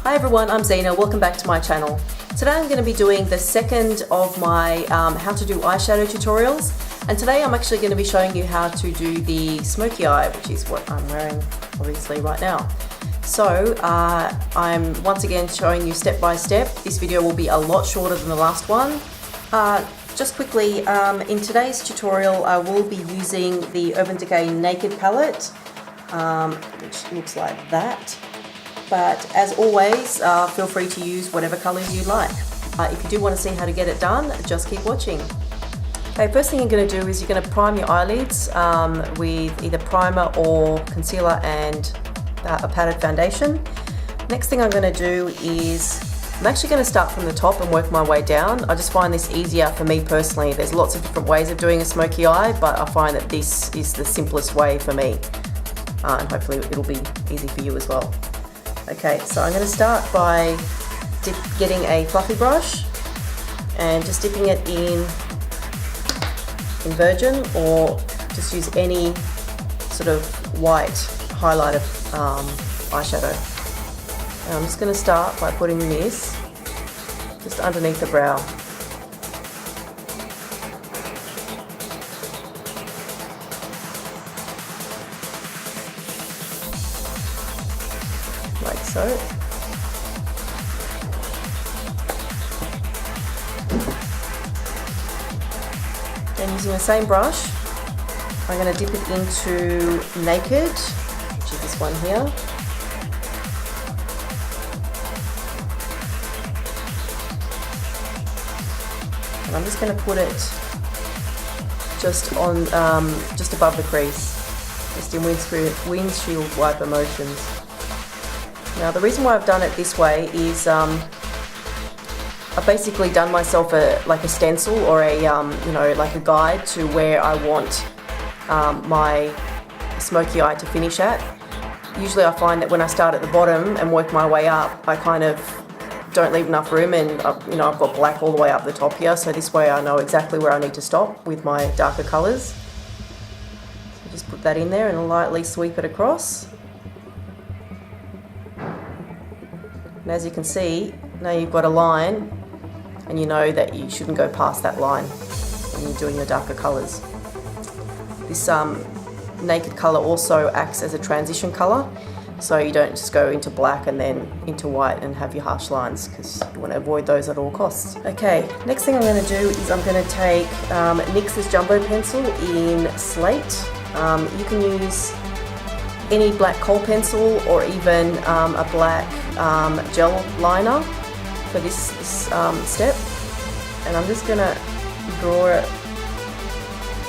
Hi everyone, I'm Xena. Welcome back to my channel. Today I'm going to be doing the second of my how to do eyeshadow tutorials, and today I'm actually going to be showing you how to do the smoky eye, which is what I'm wearing obviously right now. So I'm once again showing you step by step. This video will be a lot shorter than the last one. Just quickly, in today's tutorial I will be using the Urban Decay Naked palette, which looks like that. But as always, feel free to use whatever colours you like. If you do want to see how to get it done, just keep watching. Okay, first thing you're going to do is you're going to prime your eyelids with either primer or concealer and a padded foundation. Next thing I'm going to do is, I'm actually going to start from the top and work my way down. I just find this easier for me personally. There's lots of different ways of doing a smoky eye, but I find that this is the simplest way for me. And hopefully it'll be easy for you as well. Okay, so I'm going to start by getting a fluffy brush and just dipping it in Virgin, or just use any sort of white highlighter eyeshadow. And I'm just going to start by putting this just underneath the brow. Like so. And using the same brush, I'm going to dip it into Naked, which is this one here. And I'm just going to put it just on, just above the crease, just in windshield wiper motions. Now the reason why I've done it this way is I've basically done myself like a stencil or a like a guide to where I want my smoky eye to finish at. Usually I find that when I start at the bottom and work my way up, I kind of don't leave enough room, and I've got black all the way up the top here, so this way I know exactly where I need to stop with my darker colours. So just put that in there and lightly sweep it across. And as you can see, now you've got a line, and you know that you shouldn't go past that line when you're doing your darker colours. This Naked colour also acts as a transition colour, so you don't just go into black and then into white and have your harsh lines, because you want to avoid those at all costs. Okay, next thing I'm going to do is I'm going to take NYX's Jumbo Pencil in Slate. You can use any black kohl pencil or even a black gel liner for this step, and I'm just going to draw it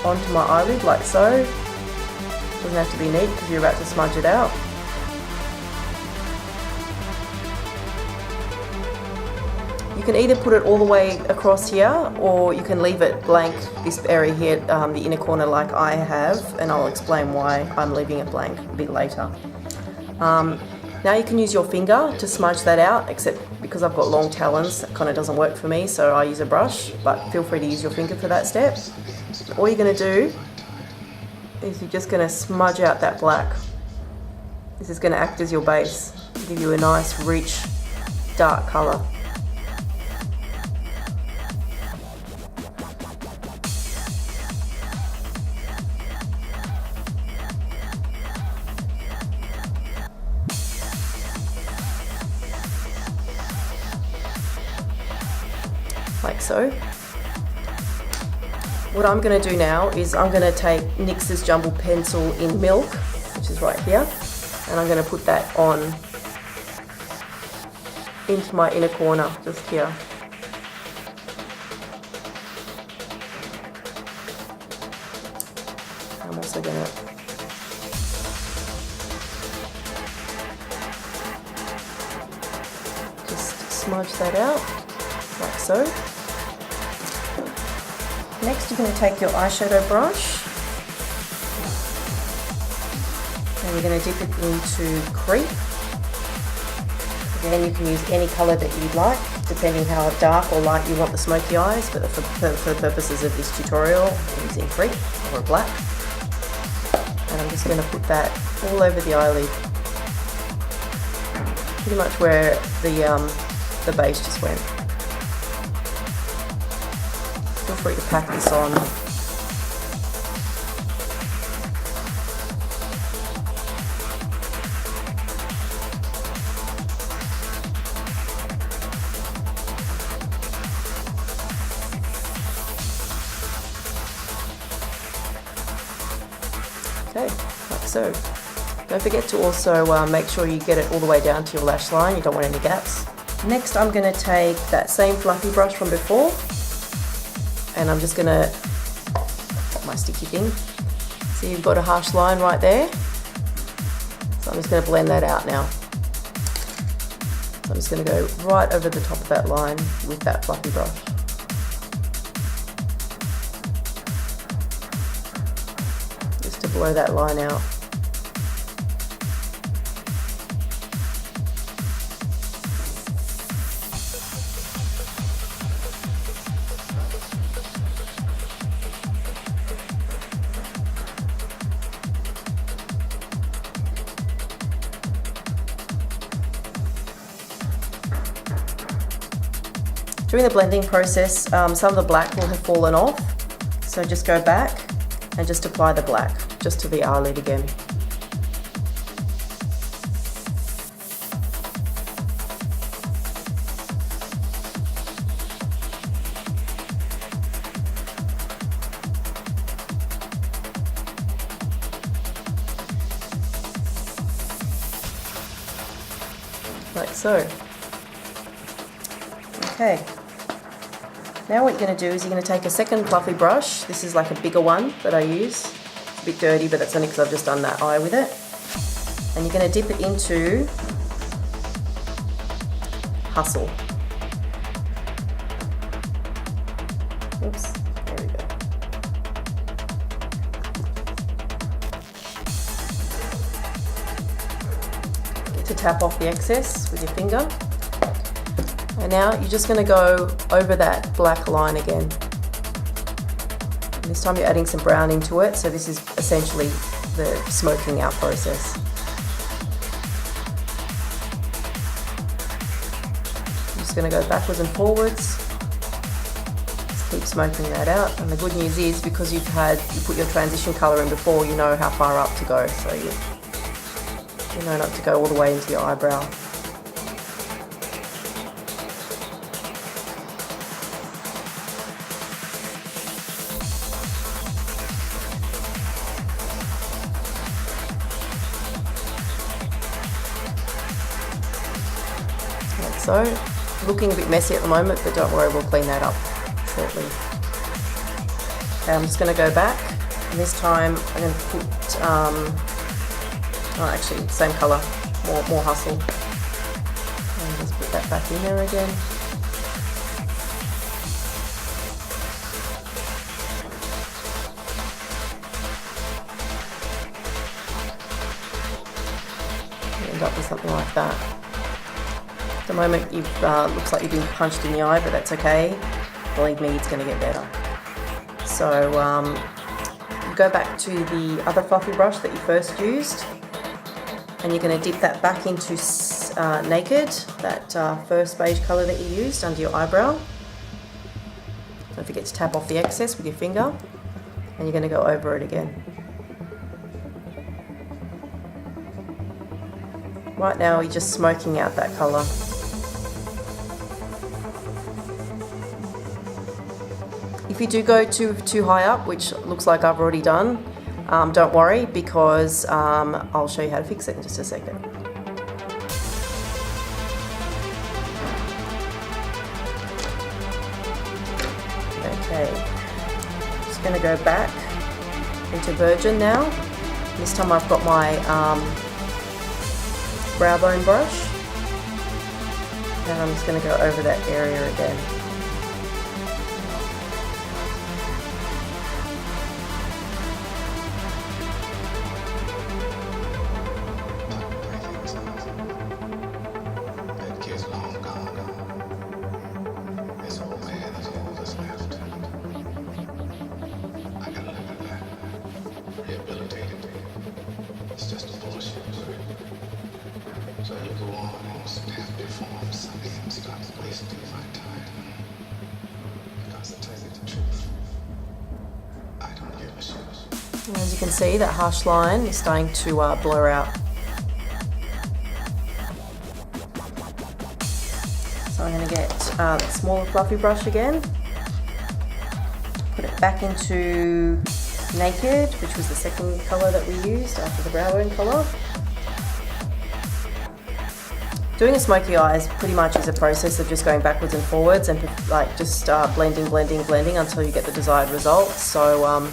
onto my eyelid like so. Doesn't have to be neat because you're about to smudge it out. You can either put it all the way across here, or you can leave it blank, this area here, the inner corner, like I have, and I'll explain why I'm leaving it blank a bit later. Now you can use your finger to smudge that out, except because I've got long talons, that kind of doesn't work for me, so I use a brush, but feel free to use your finger for that step. All you're going to do is you're just going to smudge out that black. This is going to act as your base to give you a nice, rich, dark colour. Like so. What I'm going to do now is I'm going to take NYX's Jumbo Pencil in Milk, which is right here, and I'm going to put that on into my inner corner, just here. I'm also going to just smudge that out, like so. Next, you're going to take your eyeshadow brush and you're going to dip it into Creep. Again, you can use any colour that you'd like, depending how dark or light you want the smoky eyes, but for the purposes of this tutorial, I'm using Creep or black. And I'm just going to put that all over the eyelid. pretty much where the base just went. Feel free to pack this on. Okay, like so. Don't forget to also make sure you get it all the way down to your lash line. You don't want any gaps. Next, I'm going to take that same fluffy brush from before, and I'm just going to my sticky thing. So you've got a harsh line right there. So I'm just going to blend that out now. So I'm just going to go right over the top of that line with that fluffy brush. Just to blow that line out. During the blending process, some of the black will have fallen off, so just go back and just apply the black just to the eyelid again. Like so. Okay. Now what you're going to do is you're going to take a second fluffy brush. This is like a bigger one that I use. It's a bit dirty, but that's only because I've just done that eye with it. And you're going to dip it into Hustle. Oops, there we go. Get to tap off the excess with your finger. And now you're just going to go over that black line again. And this time you're adding some brown into it, so this is essentially the smoking out process. I'm just going to go backwards and forwards. Just keep smoking that out. And the good news is, because you put your transition colour in before, you know how far up to go, so you know not to go all the way into your eyebrow. So, looking a bit messy at the moment, but don't worry, we'll clean that up shortly. Okay, I'm just going to go back, and this time I'm going to put, actually, same colour, more Hustle. And just put that back in there again. You end up with something like that. At the moment, looks like you've been punched in the eye, but that's okay. Believe me, it's going to get better. So go back to the other fluffy brush that you first used, and you're going to dip that back into Naked, that first beige colour that you used under your eyebrow. Don't forget to tap off the excess with your finger, and you're going to go over it again. Right now, you're just smoking out that colour. If you do go too high up, which looks like I've already done, don't worry, because I'll show you how to fix it in just a second. Okay, just going to go back into Virgin now. This time I've got my brow bone brush, and I'm just going to go over that area again. It's just a bullshit. So you go on and And as you can see, that harsh line is starting to blur out. So I'm going to get the smaller fluffy brush again, put it back into Naked, which was the second colour that we used after the brow bone colour. Doing a smoky eyes pretty much is a process of just going backwards and forwards and like just blending until you get the desired result. So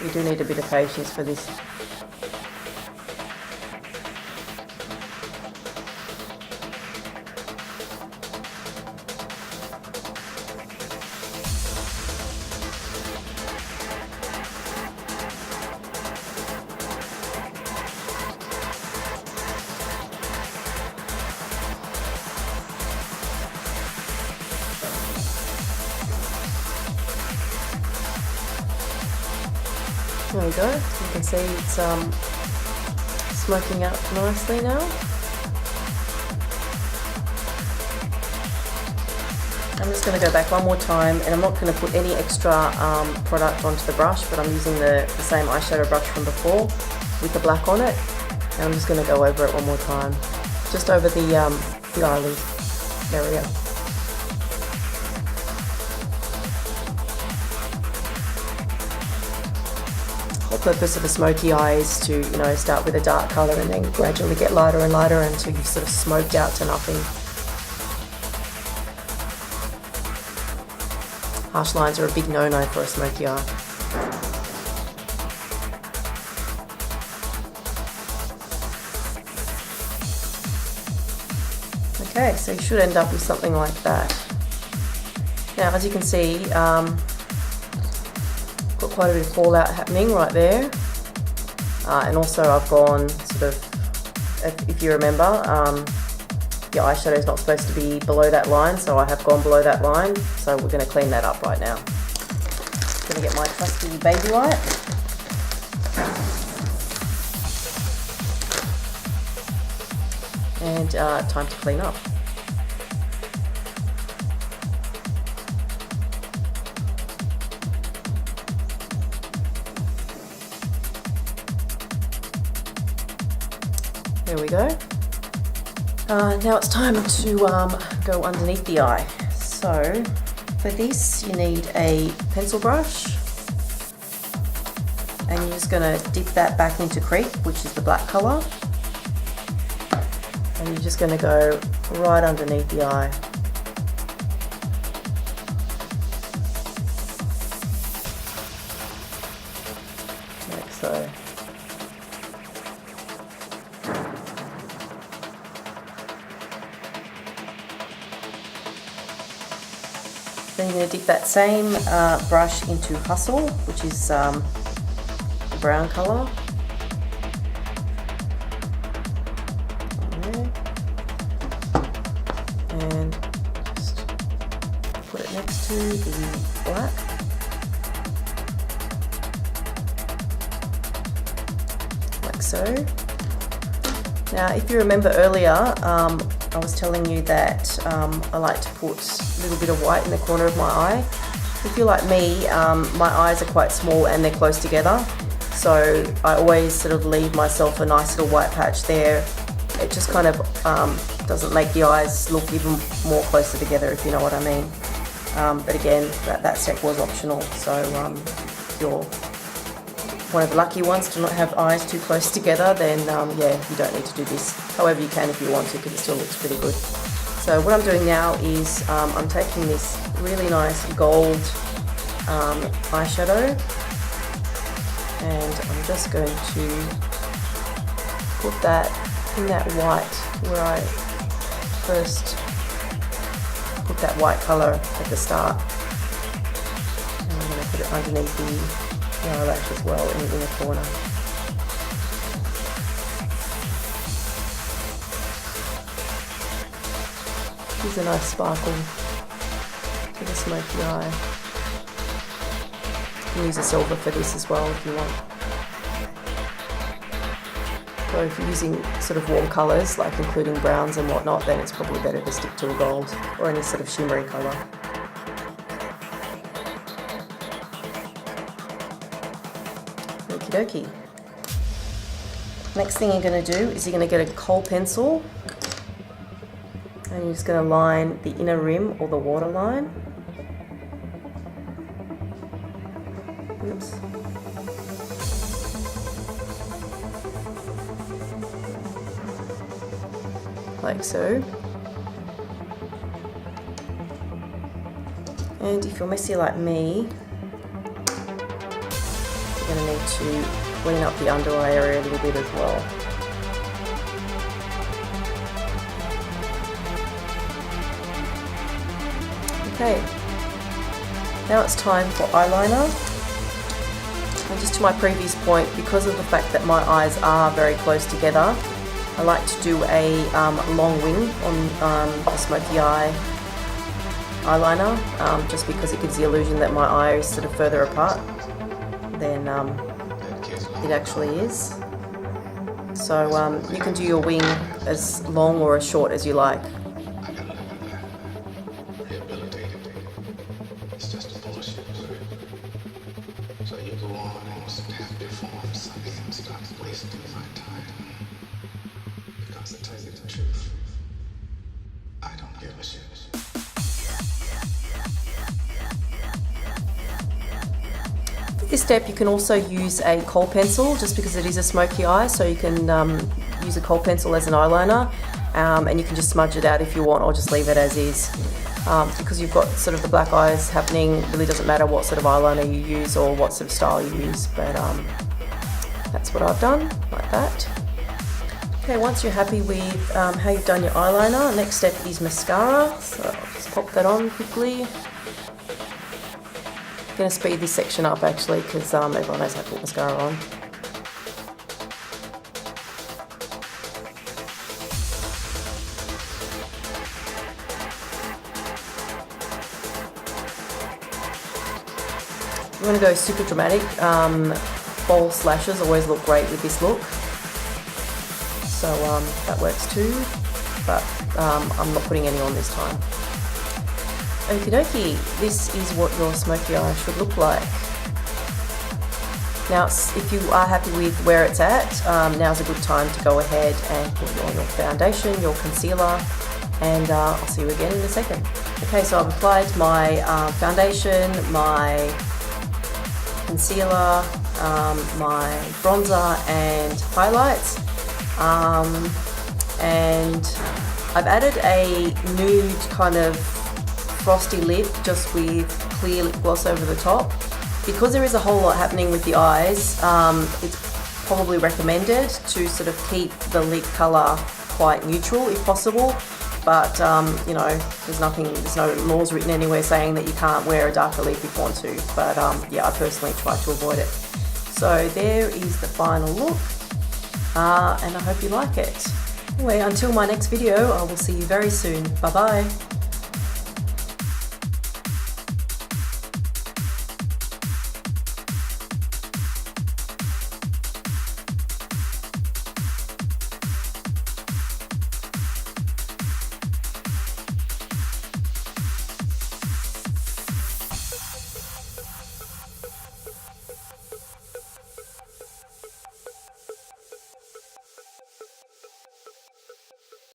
you do need a bit of patience for this. There we go, you can see it's smoking out nicely now. I'm just going to go back one more time, and I'm not going to put any extra product onto the brush, but I'm using the same eyeshadow brush from before with the black on it, and I'm just going to go over it one more time, just over the eyelid area. The purpose of a smoky eye is to, you know, start with a dark colour and then gradually get lighter and lighter until you've sort of smoked out to nothing. Harsh lines are a big no-no for a smoky eye. Okay, so you should end up with something like that. Now, as you can see, got quite a bit of fallout happening right there, and also I've gone sort of, if you remember, your eyeshadow is not supposed to be below that line, so I have gone below that line, so we're going to clean that up right now. I'm going to get my trusty baby wipe and time to clean up. There we go. Now it's time to go underneath the eye. So for this you need a pencil brush, and you're just going to dip that back into Creep, which is the black colour, and you're just going to go right underneath the eye. Like so. Then you're going to dip that same brush into Hustle, which is the brown colour. And just put it next to the black. Like so. Now, if you remember earlier, I was telling you that I like to put a little bit of white in the corner of my eye. If you're like me, my eyes are quite small and they're close together, so I always sort of leave myself a nice little white patch there. It just kind of doesn't make the eyes look even more closer together, if you know what I mean. But again, that step was optional, so if you're one of the lucky ones to not have eyes too close together, then yeah, you don't need to do this. However, you can if you want to, because it still looks pretty good. So what I'm doing now is I'm taking this really nice gold eyeshadow, and I'm just going to put that in that white where I first put that white colour at the start. And I'm going to put it underneath the eyelash as well in the corner. Gives a nice sparkle to the smoky eye. You can use a silver for this as well if you want. So if you're using sort of warm colours, like including browns and whatnot, then it's probably better to stick to a gold or any sort of shimmery colour. Okie dokie. Next thing you're going to do is you're going to get a kohl pencil and you're just going to line the inner rim or the waterline. Oops. Like so. And if you're messy like me, you're going to need to clean up the under eye area a little bit as well. Okay, now it's time for eyeliner. And just to my previous point, because of the fact that my eyes are very close together, I like to do a long wing on the Smokey Eye eyeliner, just because it gives the illusion that my eye is sort of further apart than it actually is. So you can do your wing as long or as short as you like. So you go on and stamp your form, something and start wasting my time. Because to tell you the truth, I don't give a shit. For this step you can also use a kohl pencil, just because it is a smoky eye, so you can use a kohl pencil as an eyeliner, and you can just smudge it out if you want, or just leave it as is. Because you've got sort of the black eyes happening, it really doesn't matter what sort of eyeliner you use or what sort of style you use, but that's what I've done, like that. Okay, once you're happy with how you've done your eyeliner, next step is mascara, so I'll just pop that on quickly. I'm going to speed this section up actually, because everyone knows how to put mascara on. You want to go super dramatic. False lashes always look great with this look, so that works too, but I'm not putting any on this time. Okie dokie, this is what your smoky eye should look like. Now if you are happy with where it's at, now's a good time to go ahead and put on your foundation, your concealer, and I'll see you again in a second. Okay, so I've applied my foundation, my concealer, my bronzer and highlights, and I've added a nude kind of frosty lip just with clear lip gloss over the top. Because there is a whole lot happening with the eyes, it's probably recommended to sort of keep the lip colour quite neutral if possible, but you know, there's no laws written anywhere saying that you can't wear a darker lip if you want to, but yeah, I personally try to avoid it. So there is the final look, and I hope you like it. Anyway, until my next video, I will see you very soon. Bye bye.